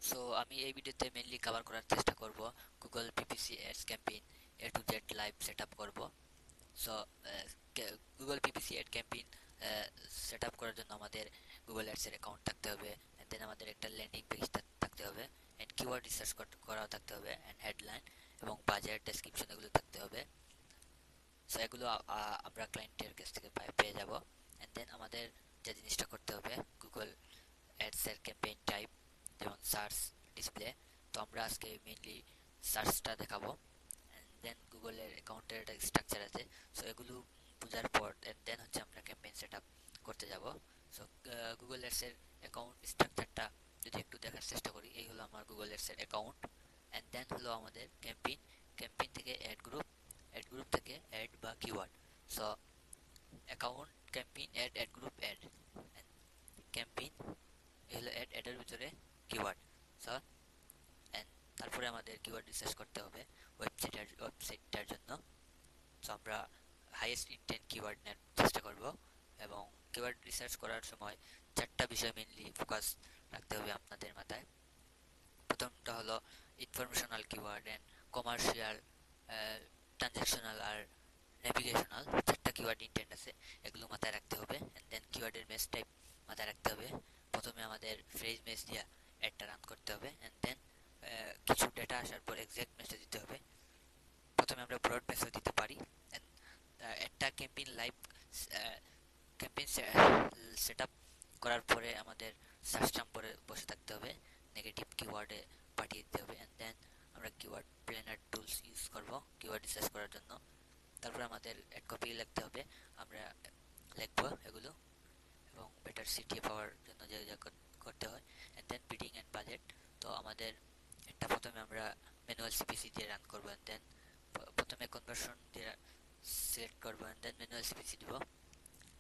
So আমি এই ভিডিওতে মেইনলি কভার করার চেষ্টা করব Google PPC ads campaign A to Z live setup করব। So Google PPC ad campaign setup করার জন্য আমাদের গুগল অ্যাডস এর অ্যাকাউন্ট থাকতে হবে, এন্ড দেন আমাদের একটা ল্যান্ডিং পেজ থাকতে হবে, এন্ড কিওয়ার্ড রিসার্চ করা থাকতে হবে, এন্ড হেডলাইন এবং বাজেট ডেসক্রিপশন এগুলো থাকতে হবে। সো এগুলো আমরা ক্লায়েন্টের কাছ থেকে পেয়ে যাব। এন্ড দেন আমাদের যে জিনিসটা করতে হবে, গুগল অ্যাডস এর ক্যাম্পেইন টাইপ যেমন সার্চ, ডিসপ্লে। তো আমরা আজকে মেইনলি সার্চটা দেখাবো। এন্ড দেন গুগলের অ্যাকাউন্টের একটা স্ট্রাকচার আছে, সো এগুলো বোঝার পর এন্ড দেন হচ্ছে আমরা ক্যাম্পেইন সেট আপ করতে যাব। সো গুগল অ্যাডস এর অ্যাকাউন্ট স্ট্রাকচারটা যদি একটু দেখার চেষ্টা করি, এই হলো আমার গুগল অ্যাডস এর অ্যাকাউন্ট। এন্ড দেন হলো আমাদের ক্যাম্পেইন, ক্যাম্পেইন থেকে অ্যাড গ্রুপ, অ্যাড গ্রুপ থেকে অ্যাড বা keyword. So account, campaign, ad, ad group, ad, campaign, এই হলো অ্যাড, অ্যাডের ভিতরে কিওয়ার্ড। সো এন্ড তারপরে আমাদের কিওয়ার্ড রিসার্চ করতে হবে ওয়েবসাইটটার জন্য। সো আমরা হাইয়েস্ট ইনটেন্ট কিওয়ার্ড নেওয়ার চেষ্টা করব, এবং কিওয়ার্ড রিসার্চ করার সময় চারটা বিষয় মেনলি ফোকাস রাখতে হবে আপনাদের মাথায়। প্রথমটা হলো informational keyword and commercial, transactional আর নেভিগেশনাল। চারটা কিওয়ার্ড ইনটেন্ট আছে, এগুলো মাথায় রাখতে হবে। এন্ড দেন কিওয়ার্ডের মেস টাইপ মাথায় রাখতে হবে। প্রথমে আমাদের ফ্রেজ মেস দিয়ে অ্যাডটা রান করতে হবে, এন্ড দেন কিছু ডেটা আসার পর এক্সাক্ট মেসেজ দিতে হবে। প্রথমে আমরা ব্রড মেসেজ দিতে পারি। একটা campaign live campaign set up করার পরে আমাদের সার্চ টার্ম পরে বসে থাকতে হবে, নেগেটিভ কিওয়ার্ডে পাঠিয়ে দিতে হবে। এন্ড দেন আমরা কিওয়ার্ড প্ল্যানার টুলস ইউজ করব কিওয়ার্ড রিসার্চ করার জন্য। তারপর আমাদের অ্যাড কপি লিখতে হবে, আমরা লিখবো এগুলো, এবং বেটার সিটিএ পাওয়ার জন্য যা যা করতে হয়। And then bidding and budget. তো আমাদের একটা প্রথমে আমরা ম্যানুয়াল সিপিসি দিয়ে রান করবো, এন্ড দেন প্রথমে কনভার্সন দিয়ে সিলেক্ট করবো, এন্ড দেন ম্যানুয়াল সিপিসি দিব।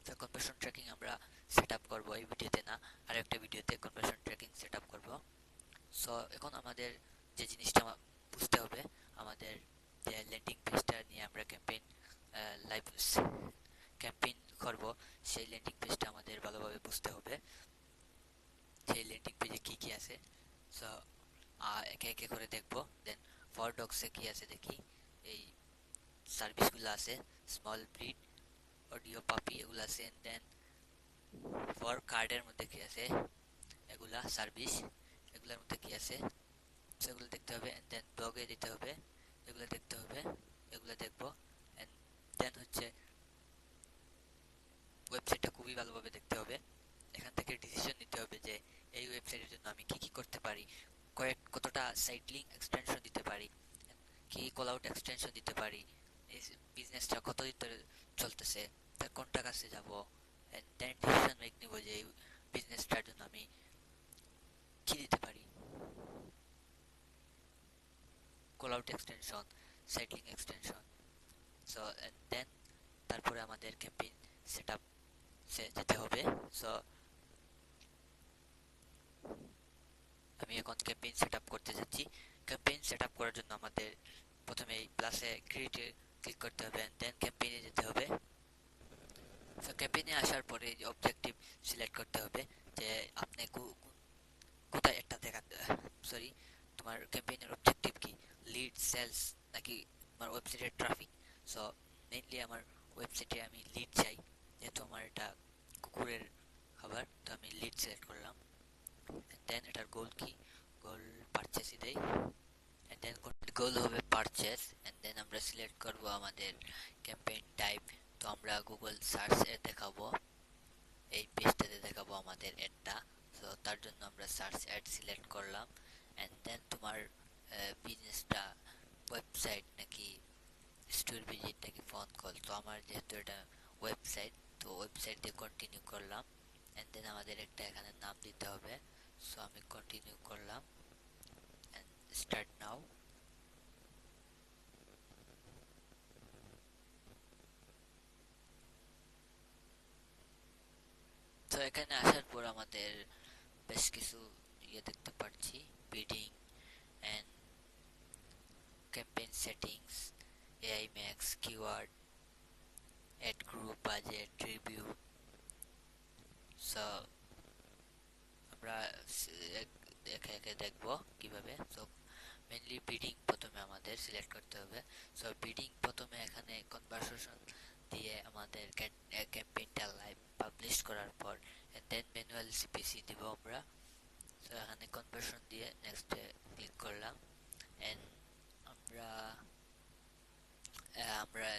তো কনভার্সন ট্র্যাকিং আমরা সেট আপ করবো এই ভিডিওতে না, আর একটা ভিডিওতে কনভার্সন ট্র্যাকিং সেট আপ করবো। সো এখন আমাদের যে জিনিসটা বুঝতে হবে, আমাদের যে ল্যান্ডিং পেজটা নিয়ে আমরা ক্যাম্পেইন লাইভ ক্যাম্পেইন করব, সেই ল্যান্ডিং পেজটা আমাদের ভালোভাবে বুঝতে হবে, সেই ল্যান্ডিং পেজে কি কি আছে। সো একে একে করে দেখবো। দেন ফর ডগসে কি আছে দেখি, এই সার্ভিসগুলো আছে, স্মল ব্রিড, অডিও পাপি এগুলো আছে। দেন ফর কার্ডের মধ্যে কি আছে, এগুলা সার্ভিস, এগুলোর মধ্যে কি আছে সেগুলো দেখতে হবে। এন্ড দেন ব্লগে দিতে হবে, এগুলো দেখতে হবে, এগুলো দেখবো। এন্ড দেন হচ্ছে ওয়েবসাইটটা খুবই ভালোভাবে দেখতে হবে। এখান থেকে ডিসিশন নিতে হবে যে এই ওয়েবসাইটের জন্য আমি কি কি করতে পারি, কতটা সাইট লিঙ্ক এক্সটেনশন দিতে পারি, কি কল আউট এক্সটেনশন দিতে পারি, এই বিজনেসটা কতদিন ধরে চলতেছে, তার কোনটা কাছে যাব। দেন ডিসিশন মেক নিব যে এই বিজনেসটার জন্য আমি কি দিতে পারি, call out extension, site link extension. So then তারপরে আমাদের ক্যাম্পেইন সেট আপ যেতে হবে। সো আমি এখন ক্যাম্পেইন সেট আপ করতে যাচ্ছি। ক্যাম্পেইন সেট আপ করার জন্য আমাদের প্রথমে এই প্লাসে ক্রিয়েটে ক্লিক করতে হবে, দেন ক্যাম্পেইনে যেতে হবে। সো ক্যাম্পেইনে আসার পরে অবজেক্টিভ সিলেক্ট করতে হবে, যে আপনি কোথায় একটা দেখা, সরি, তোমার ক্যাম্পেইনের অবজেক্টিভ কি, লিড, সেলস, নাকি তোমার ওয়েবসাইটের ট্রাফিক। সো মেইনলি আমার ওয়েবসাইটে আমি লিড চাই, যেহেতু আমার এটা কুকুরের খাবার, তো আমি লিড সিলেক্ট করলাম। দেন এটার গোল কি, গোল পারচেসই দেই। এন্ড দেন গোল হবে পারচেস। এন্ড দেন আমরা সিলেক্ট করব আমাদের ক্যাম্পেইন টাইপ। তো আমরা গুগল সার্চ এ দেখাবো, এই পেজটাতে দেখাবো আমাদের অ্যাডটা। সো তার জন্য আমরা সার্চ অ্যাড সিলেক্ট করলাম। এন্ড দেন তোমার বিজনেসটা ওয়েবসাইট নাকি স্টোর ভিজিট নাকি ফোন কল। তো আমার যেহেতু এটা ওয়েবসাইট, তো ওয়েবসাইট দিয়ে কন্টিনিউ করলাম। এন্ড দেন আমাদের একটা এখানে নাম দিতে হবে। সো আমি কন্টিনিউ করলাম, এন্ড স্টার্ট নাও। তো এখানে আসার পর আমাদের বেশ কিছু দেখতে পাচ্ছি, bidding and campaign settings, AI max, keyword, ad group, budget, review. So আমরা একে একে আগে দেখবো কিভাবে। সো মেইনলি বিডিং প্রথমে আমাদের সিলেক্ট করতে হবে। সো বিডিং প্রথমে এখানে কনভারসেশন দিয়ে আমাদের ক্যাম্পেইনটা লাইভ পাবলিশ করার পর দেন ম্যানুয়াল সিপিসি দিব আমরা। সো এখানে কনভার্সন দিয়ে নেক্সটে ক্লিক করলাম এন্ড আমরা আমরা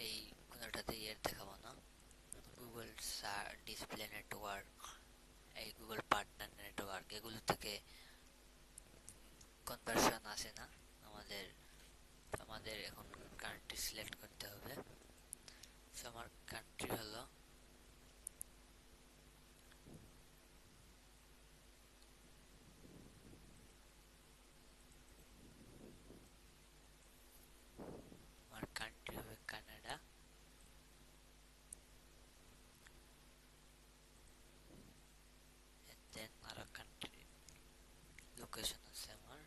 এই কোনোটাতে দেখাবো না। গুগল ডিসপ্লে নেটওয়ার্ক, এই গুগল পার্টনার নেটওয়ার্ক, এগুলো থেকে কনভার্সন আসে না আমাদের। আমাদের এখন কান্ট্রি সিলেক্ট করতে হবে। সো আমার কান্ট্রি হলো হবে কানাডা। দেন আরো কান্ট্রি লোকেশন আছে আমার।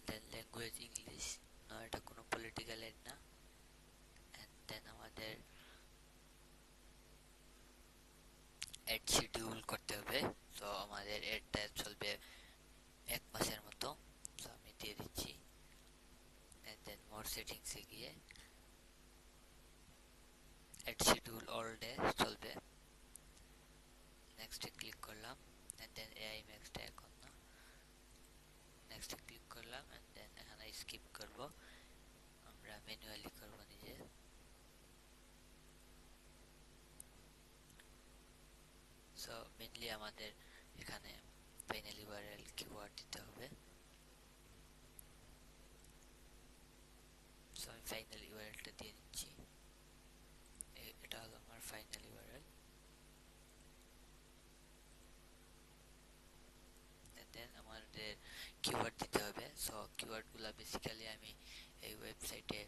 দেন ল্যাঙ্গুয়েজ ইংলিশ, না এটা কোনো পলিটিক্যাল এড না। দেন আমাদের এড শিডিউল করতে হবে। তো আমাদের এডটা চলবে 1 মাসের মতো। তো আমি দিয়ে দিচ্ছি। দেন মোর সেটিংসে গিয়ে এড শিডিউল অল ডে চলবে, নেক্সটে ক্লিক করলাম। দেন এআই ম্যাক্সটা এখন না, নেক্সটে ক্লিক করলাম। দেন এখানে স্কিপ করব, আমরা ম্যানুয়ালি করব নিজে। সো মেইনলি আমাদের এখানে ফাইনাল ইউআরএল কিওয়ার্ড দিতে হবে। সো আমি ফাইনাল ইউআরএলটা দিয়ে দিচ্ছি। এটা হলো আমার ফাইনাল ইউআরএল। দেন আমাদের কিওয়ার্ড দিতে হবে। সো কিওয়ার্ডগুলো বেসিক্যালি আমি এই ওয়েবসাইটে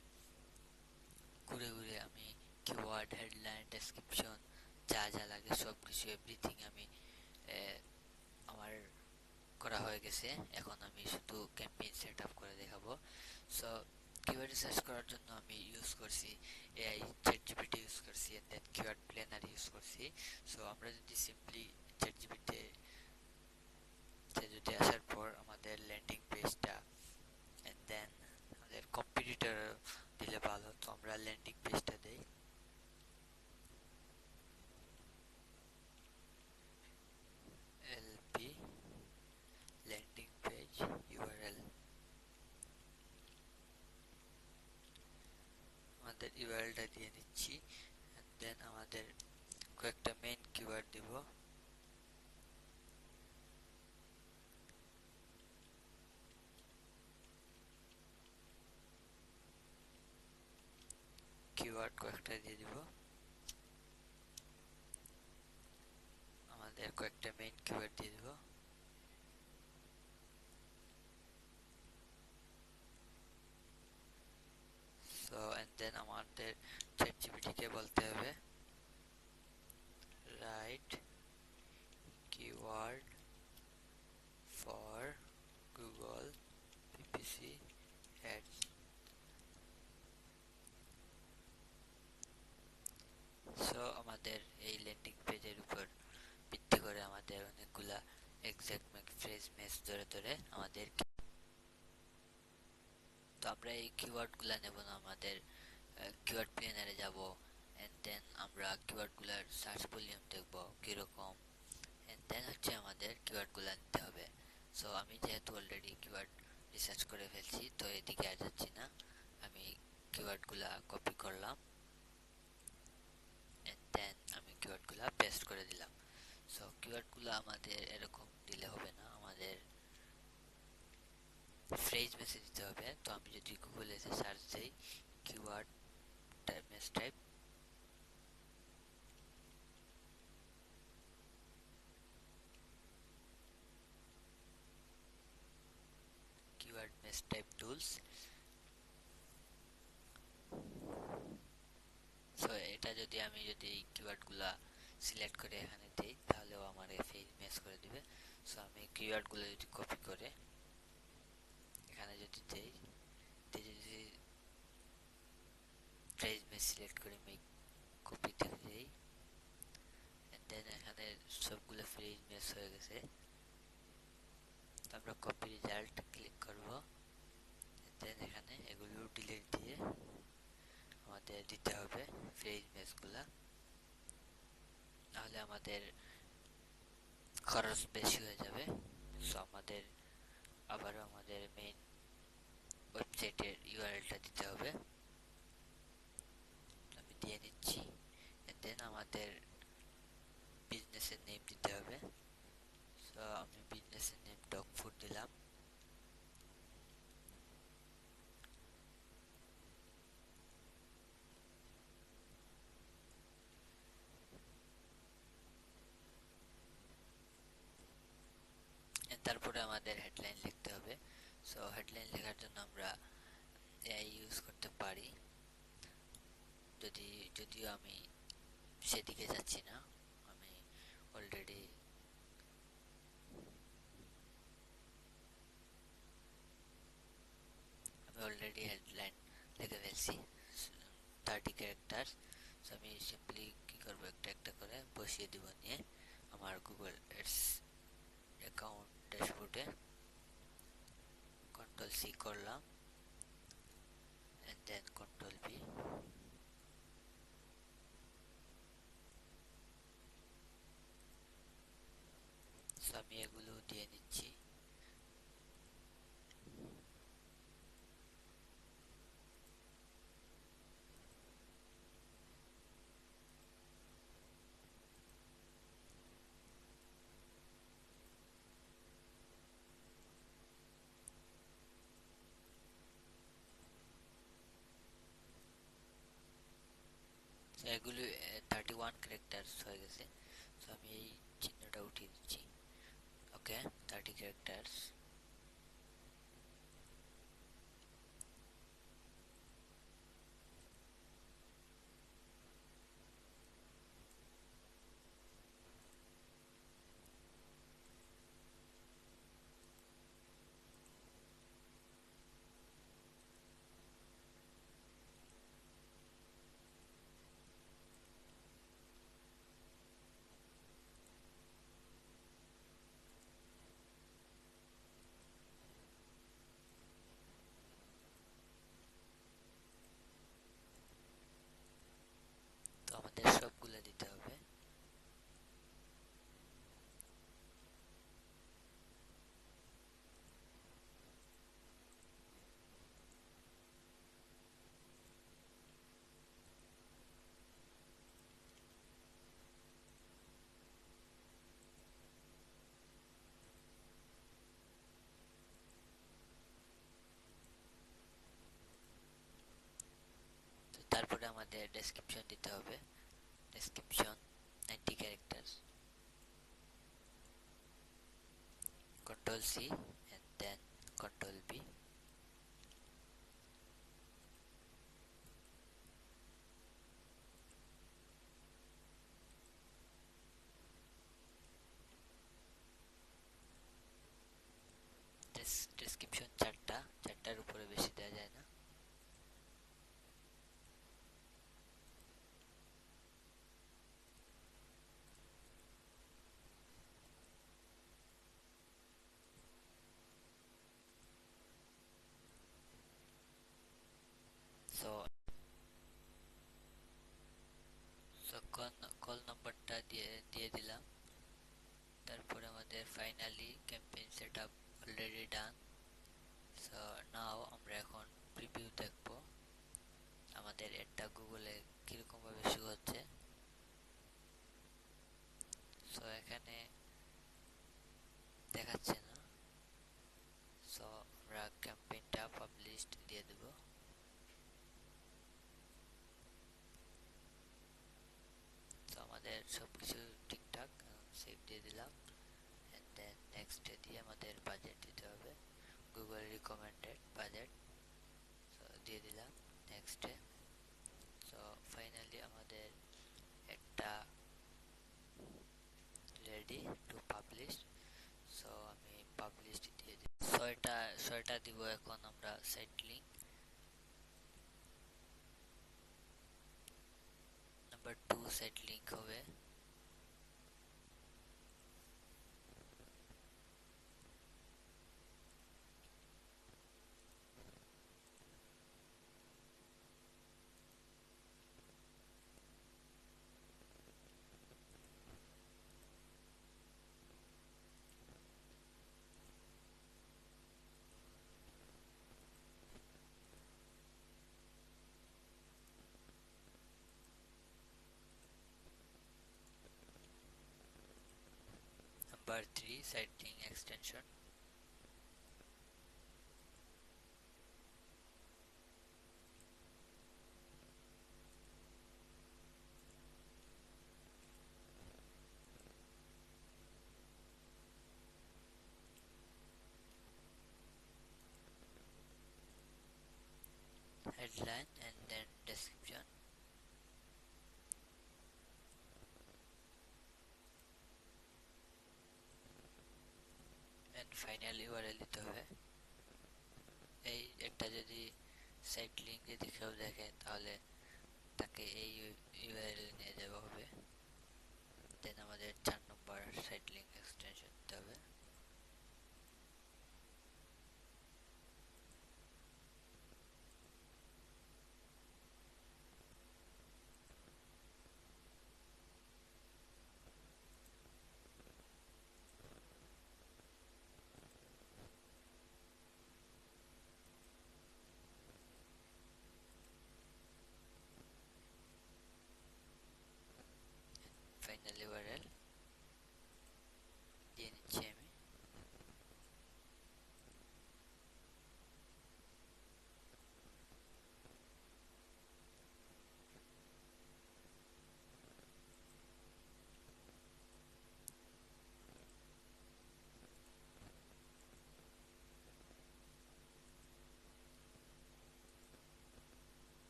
ঘুরে ঘুরে আমি কিওয়ার্ড, হেডলাইন, ডেসক্রিপশন যা যা লাগে সব কিছু এভরিথিং আমি আমার করা হয়ে গেছে। এখন আমি শুধু ক্যাম্পেইন সেট আপ করে দেখাবো। সো কিওয়ার্ড রিসার্চ করার জন্য আমি ইউজ করছি এআই, চ্যাটজিপিটি ইউজ করছি, and then keyword planner use করছি। সো আমরা যদি সিম্পলি চ্যাটজিপিটি যদি আসার পর আমাদের ল্যান্ডিং পেজটা এন্ড দেন আমাদের কম্পিটিটর দিলে ভালো, তো আমরা ল্যান্ডিং পেজটা দেই। এলপি ল্যান্ডিং পেজ ইউআরএল, আমাদের ইউআরএলটা দিয়ে নিচ্ছি। দেন আমাদের কয়েকটা মেইন কিওয়ার্ড দিব। কিওয়ার্ড কয়েকটা দিয়ে দিব, আমাদের কয়েকটা মেইন কিওয়ার্ড দিয়ে দিব। সো এন্ড দেন আমাদের চ্যাটজিপিটি কে বলতে হবে right keyword for Google PPC ads. So আমাদের এই ল্যান্ডিং পেজের উপর ভিত্তি করে আমাদের অনেকগুলা এক্সাক্ট ফ্রেজ ম্যাচ ধরে ধরে আমাদের, তো আমরা এই কিওয়ার্ডগুলা নেব না, আমাদের কিওয়ার্ড প্ল্যানারে যাব এন্ড দেন আমরা কিওয়ার্ডগুলার সার্চ ভলিউম দেখব কিরকম, এন্ড দেন হচ্ছে আমাদের কিওয়ার্ডগুলা নিতে হবে। সো আমি যেহেতু অলরেডি কিওয়ার্ড রিসার্চ করে ফেলছি, তো এদিকে আর যাচ্ছি না। আমি কিওয়ার্ডগুলা কপি করলাম এন্ড দেন আমি কিওয়ার্ডগুলা পেস্ট করে দিলাম। সো কিওয়ার্ডগুলো আমাদের এরকম দিলে হবে না, আমাদের ফ্রেজ মেসেজ দিতে হবে। তো আমি যদি গুগলে এসে সার্চ দেই keyword match type, keyword match type tools, so এটা এটা যদি এই কিওয়ার্ডগুলা সিলেক্ট করে এখানে দেই তাহলেও আমার পেজ ম্যাচ করে দিবে। সো আমি কিওয়ার্ডগুলো যদি কপি করে এখানে যদি দেই, যদি পেজ ম্যাচ সিলেক্ট করে আমি কপিতে দেই, দেন এখানে সবগুলো পেজ ম্যাচ হয়ে গেছে। আমরা কপি রেজাল্ট ক্লিক করব, দেন এখানে এগুলো ডিলিট দিয়ে আমাদের দিতে হবে পেজ ম্যাচগুলা, নাহলে আমাদের খরচ বেশি হয়ে যাবে। সো আবারও আমাদের মেইন ওয়েবসাইটের ইউআরএলটা দিতে হবে। আমি দিয়ে নিচ্ছি। দেন আমাদের বিজনেসের নেম দিতে হবে। সো আমি বিজনেসের নেম ডগ ফুড দিলাম। তারপরে আমাদের হেডলাইন লিখতে হবে। সো হেডলাইন লেখার জন্য আমরা এআই ইউজ করতে পারি, যদিও আমি সেদিকে যাচ্ছি না। আমি অলরেডি হেডলাইন লিখে ফেলছি 30 ক্যারেক্টার। সো আমি সিম্পলি কি করবো, একটা একটা করে বসিয়ে দিব নিয়ে আমার গুগল এডস অ্যাকাউন্ট ড্যাশবোর্ডে Ctrl+C করলাম, and then Ctrl+V। সো আমি এগুলো দিয়ে নিচ্ছি। এগুলো 31 ক্যারেক্টার্স হয়ে গেছে। সো আমি এই চিহ্নটা উঠিয়ে দিচ্ছি। ওকে, 30 ক্যারেক্টার্স। তো আমাদের সবগুলো দিতে হবে। তো তারপরে আমাদের ডেসক্রিপশন দিতে হবে। Description 90 characters. Ctrl+C and then Ctrl+V। Description চারটার উপরে বেশি দেওয়া যায় না। সো কল নাম্বারটা দিয়ে দিলাম। তারপরে আমাদের finally campaign setup already done. So now আমরা এখন প্রিভিউ দেখব আমাদের এটা গুগলে কিরকম ভাবে শো হচ্ছে। সো এখানে দেখাচ্ছে না। সো আমরা ক্যাম্পেইনটা পাবলিশড দিয়ে দেব। তো আমাদের সবকিছু ঠিকঠাক, সেভ দিয়ে দিলাম। এন্ড দেন নেক্সট দিয়ে আমাদের বাজেট দিতে হবে, গুগল রিকমেন্ডেড বাজেট। সো দিয়ে দিলাম নেক্সটে। সো ফাইনালি ফাইনালি আমাদের একটা রেডি টু পাবলিশ। সো আমি পাবলিশ দিয়ে দিই। ছয়টা দিব এখন আমরা site link. Number 2 site link হবে number 3 site link extension. Headline and then description and final URL দিতে হবে। এই একটা যদি সাইট লিংক যদি কেউ দেখে তাহলে তাকে এই ইউআরএল নিয়ে যাওয়া হবে। দেন আমাদের 4 নম্বর সাইট লিংক এক্সটেনশন দিতে হবে। ফাইনাল ইউআরএল দিয়ে নিচ্ছি আমি।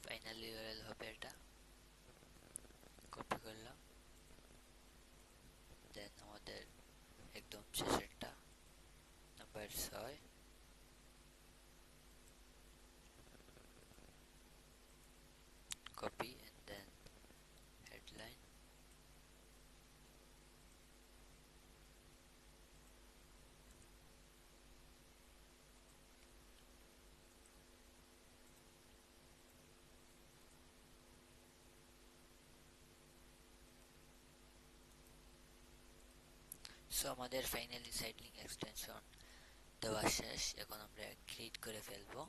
ফাইনাল ইউআরএল হবে এটা। কপি করলাম। দেন আমাদের একদম শেষেরটা number 6 copy and then headline so আমাদের ফাইনালি সাইট লিংক এক্সটেনশন দেওয়া শেষ। এখন আমরা ক্রিয়েট করে ফেলবো।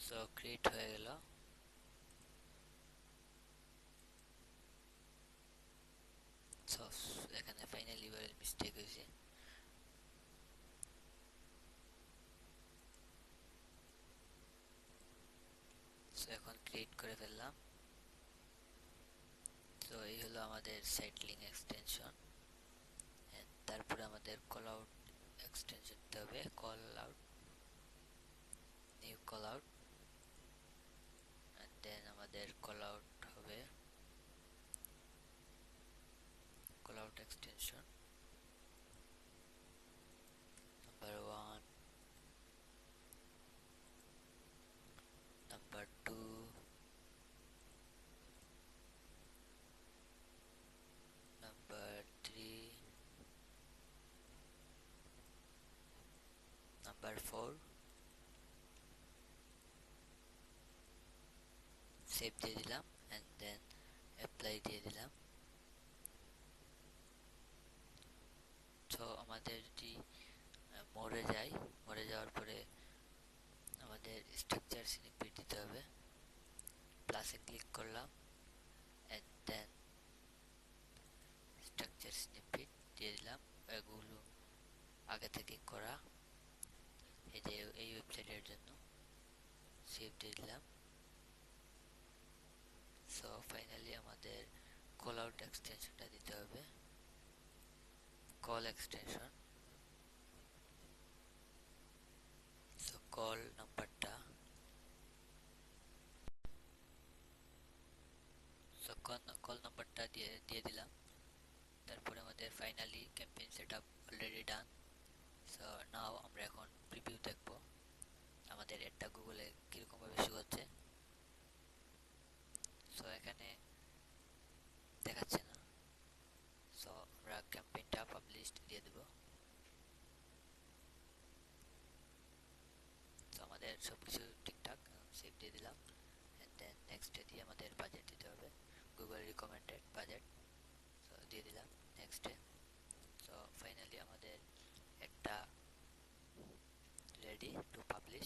সো ক্রিয়েট হয়ে গেল। সো এখানে ফাইনাল ইউআরএল মিস্টেক হয়েছে। সো এখন ক্রিয়েট করে ফেললাম। তো এই হলো আমাদের সাইট লিংক এক্সটেনশন। তারপরে আমাদের কল আউট এক্সটেনশন দিতে হবে। Call out, new call out, and then আমাদের কল আউট হবে call out extension number 1, number 2, number 3, number 4। Save দিয়ে দিলাম এন্ড দেন অ্যাপ্লাই দিয়ে দিলাম। তো আমাদের যদি মরে যাওয়ার পরে আমাদের স্ট্রাকচার স্নিপেট দিতে হবে। প্লাসে ক্লিক করলাম এন্ড দেন স্ট্রাকচার স্নিপেট দিয়ে দিলাম। এগুলো আগে থেকে করা, এই যে এই ওয়েবসাইটের জন্য। সেভ দিয়ে দিলাম, সো ফাইনালি আমাদের কল আউট এক্সটেনশনটা দিতে হবে, কল এক্সটেনশন। সো কল নাম্বারটা, সো কল নাম্বারটা দিয়ে দিলাম। তারপরে আমাদের finally campaign setup already done. So now আমরা এখন প্রিভিউ দেখব আমাদের অ্যাডটা গুগলে কিরকম ভাবে শো হচ্ছে। সো এখানে দেখাচ্ছে না, সো আমরা ক্যাম্পেইনটা পাবলিশড দিয়ে দেব। সো আমাদের সবকিছু ঠিকঠাক, সেভ দিয়ে দিলাম। এন্ড দেন নেক্সট দিয়ে আমাদের বাজেট দিতে হবে, গুগল রিকমেন্ডেড বাজেট। সো দিয়ে দিলাম নেক্সটে। সো ফাইনালি আমাদের একটা রেডি টু পাবলিশ।